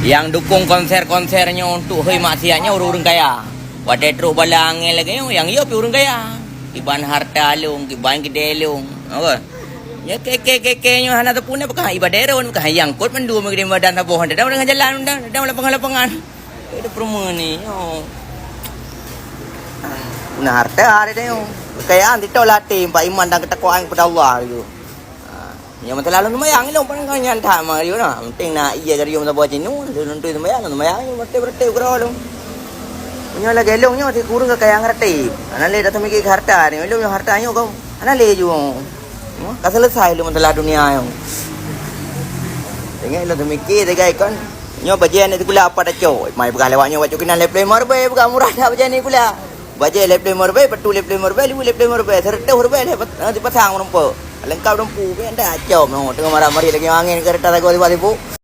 Yang dukung konser-konsernya untuk hei maksiatnya orang-orang kaya. Wadah terus balangnya lagi yang iya pi orang kaya. Iban harta lung, iban gede lung. Apa? Ya keke-kekenya hana tu punya bekah ibadah ron bekah yang kot mendu mengede badan tabuhan dah dengan jalan dah lapangan-lapangan. Itu promo ni. Nah harta ada dia. Kekayaan itu latih pak iman dan ketakwaan kepada Allah gitu. Yang mata lalu lumayan ilmu pun kan yang tak mah you nah. Penting nak iya dari yang buat cinu, tentu lumayan berarti kurang. Punya lagi elongnya thì kurang kekayaan reti. Ana le datang mikir harta ni, elongnya hartanya kau. Ana le juga. Ka selesai lu masalah dunia yang. Tengok lu mikir degai kan. Nyo bajian ni pula apa dah coy. Mai begal lewatnya wajib kena le play marbe bukan murah dah bajian ni pula. Baje le play marbe, betul le play marbe, lu le play marbe, serta marbe le di pasang rumpa. Lengkap rumpu, kan dah coy. Tengok marah-marah lagi angin kereta tak kau tiba-tiba.